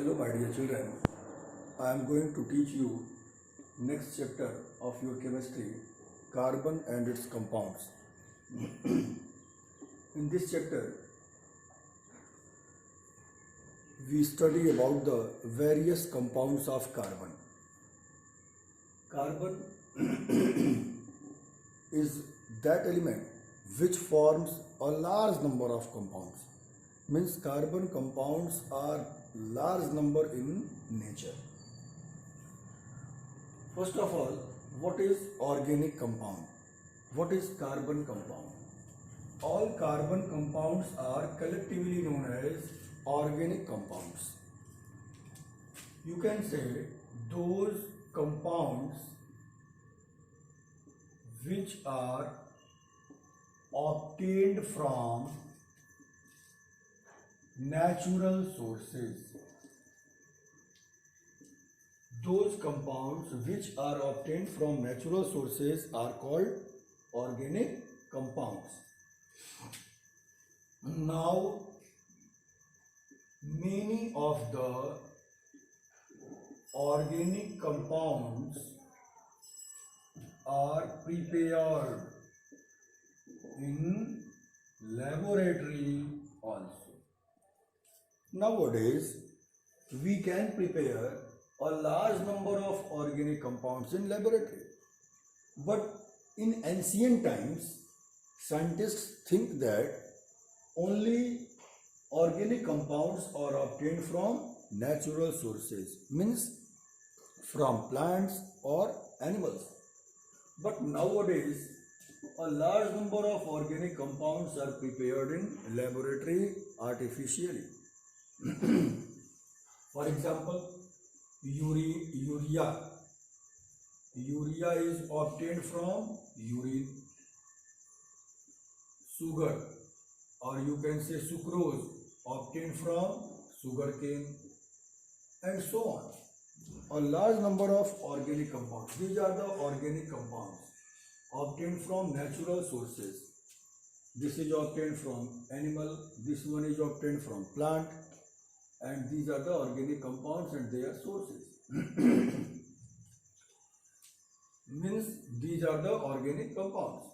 Hello my dear children, I am going to teach you next chapter of your chemistry, carbon and its compounds. In this chapter, we study about the various compounds of carbon. Carbon is that element which forms a large number of compounds. Means carbon compounds are large number in nature. First of all, what is organic compound? What is carbon compound? All carbon compounds are collectively known as organic compounds. You can say those compounds which are obtained from natural sources. Those compounds which are obtained from natural sources are called organic compounds. Now, many of the organic compounds are prepared in laboratory also. Nowadays, we can prepare a large number of organic compounds in laboratory. But in ancient times, scientists think that only organic compounds are obtained from natural sources, means from plants or animals. But nowadays, a large number of organic compounds are prepared in laboratory artificially. For example, urea. Urea is obtained from urine. Sugar, or you can say sucrose, obtained from sugarcane, and so on. A large number of organic compounds. These are the organic compounds obtained from natural sources. This is obtained from animal, this one is obtained from plant, and these are the organic compounds and their sources. Means these are the organic compounds.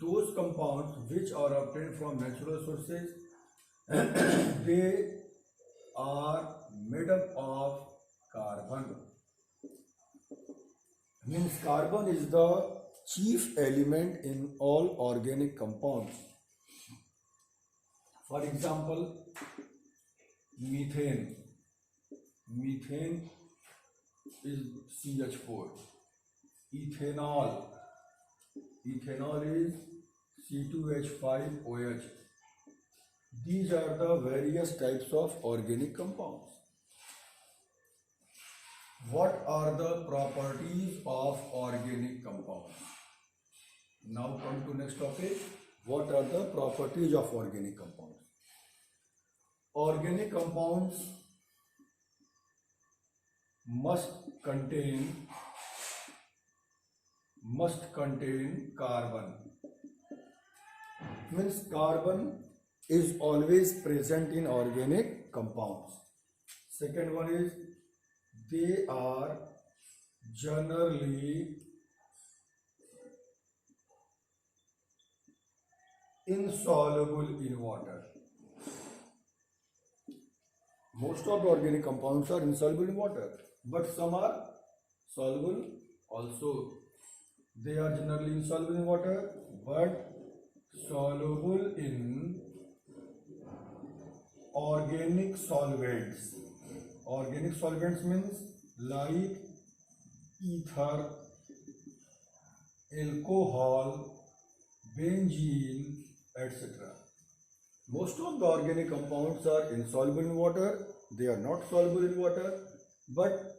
Those compounds which are obtained from natural sources, they are made up of carbon. Means carbon is the chief element in all organic compounds. For example, methane. Methane is CH4. Ethanol. Ethanol is C2H5OH. These are the various types of organic compounds. What are the properties of organic compounds? Now come to next topic. What are the properties of organic compounds? Organic compounds must contain carbon. Means carbon is always present in organic compounds. Second one is they are generally insoluble in water. Most of the organic compounds are insoluble in water, but some are soluble also. They are generally insoluble in water, but soluble in organic solvents. Organic solvents means like ether, alcohol, benzene, etc. Most of the organic compounds are insoluble in water. They are not soluble in water, but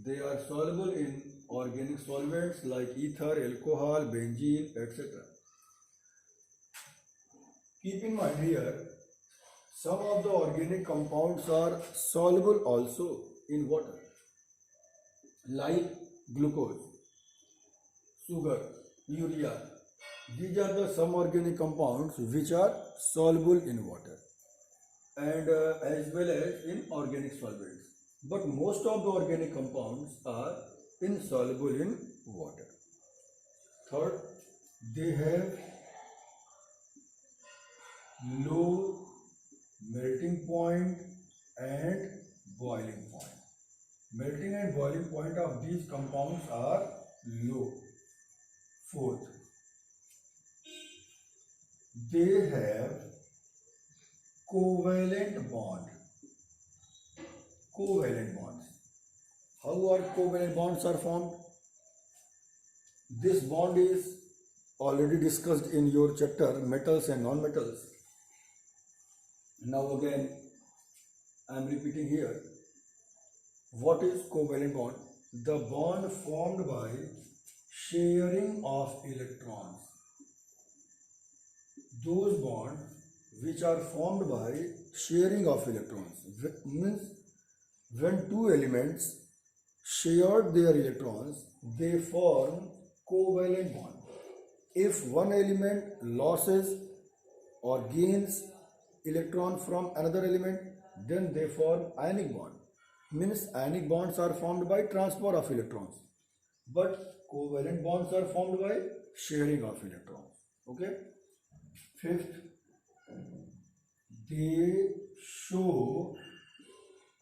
they are soluble in organic solvents like ether, alcohol, benzene, etc. Keep in mind here, some of the organic compounds are soluble also in water, like glucose, sugar, urea. These are the some organic compounds which are soluble in water and as well as in organic solvents. but most of the organic compounds are insoluble in water. Third, they have low melting point and boiling point. Melting and boiling point of these compounds are low. Fourth, they have covalent bond. Covalent bonds. How are covalent bonds are formed? This bond is already discussed in your chapter metals and non-metals. Now again I am repeating here. What is covalent bond? The bond formed by sharing of electrons. Those bonds which are formed by sharing of electrons means when two elements share their electrons, they form covalent bond. If one element loses or gains electron from another element, then they form ionic bond. Means ionic bonds are formed by transfer of electrons, but covalent bonds are formed by sharing of electrons. Okay. Fifth, they show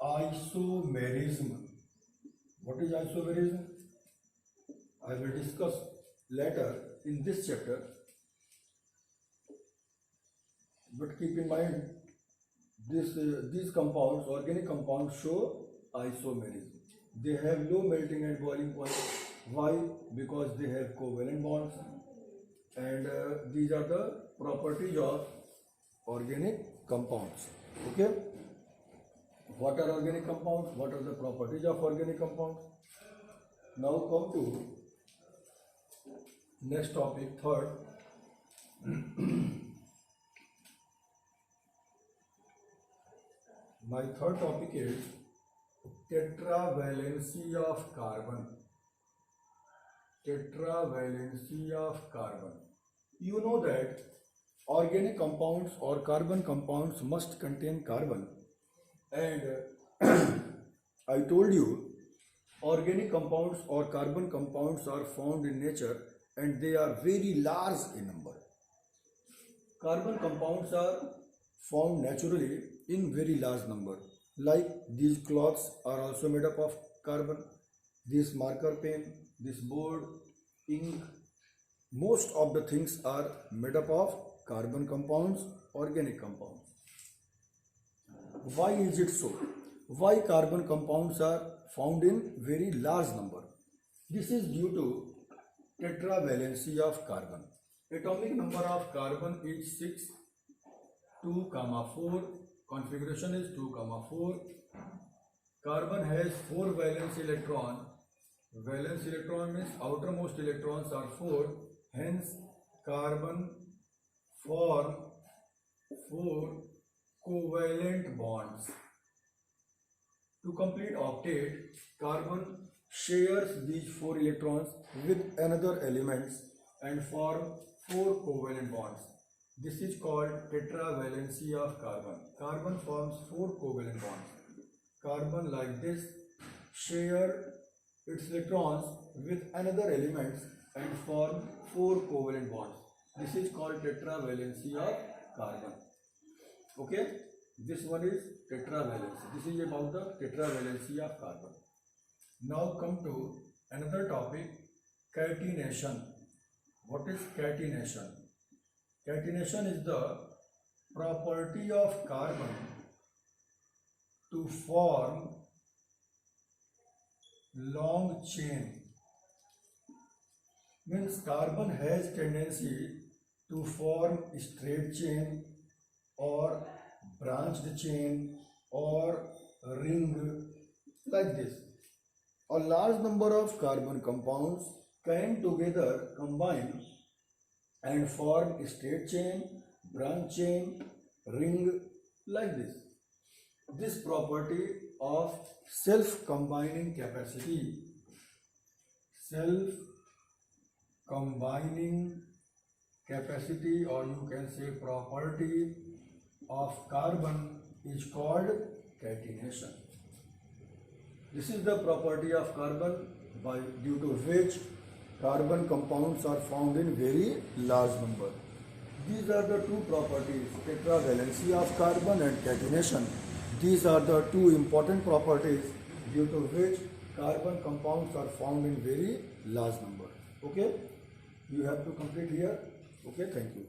isomerism. What is isomerism? I will discuss later in this chapter. But keep in mind, these compounds, organic compounds, show isomerism. They have low melting and boiling point. Why? Because they have covalent bonds, and these are the properties of organic compounds. Okay. What are organic compounds? What are the properties of organic compounds? Now come to next topic, third. My third topic is tetravalency of carbon. Tetravalency of carbon. You know that organic compounds or carbon compounds must contain carbon, and I told you organic compounds or carbon compounds are found in nature and they are very large in number. Carbon compounds are found naturally in very large number. Like these cloths are also made up of carbon. This marker pen, this board, ink, most of the things are made up of carbon compounds, organic compounds. Why is it so? Why carbon compounds are found in very large number? This is due to tetravalency of carbon. Atomic number of carbon is 6, 2, 4. Configuration is 2, 4. Carbon has 4 valence electron. Valence electron means outermost electrons are 4. Hence, carbon form 4 covalent bonds. To complete octet, carbon shares these 4 electrons with another elements and form 4 covalent bonds. This is called tetravalency of carbon. Carbon forms 4 covalent bonds. Carbon like this share its electrons with another elements and form 4 covalent bonds. This is called tetravalency of carbon. Okay, this one is tetravalency. This is about the tetravalency of carbon. Now come to another topic, catenation. What is catenation? Catenation is the property of carbon to form long chain. Means carbon has tendency to form straight chain or branched chain or ring like this. A large number of carbon compounds can together combine and form straight chain, branch chain, ring like this. This property of self-combining capacity, self-combining capacity, or you can say property of carbon, is called catenation. This is the property of carbon by due to which carbon compounds are found in very large number. These are the two properties, tetravalency of carbon and catenation. These are the two important properties due to which carbon compounds are found in very large number. Okay, you have to complete here. Okay, thank you.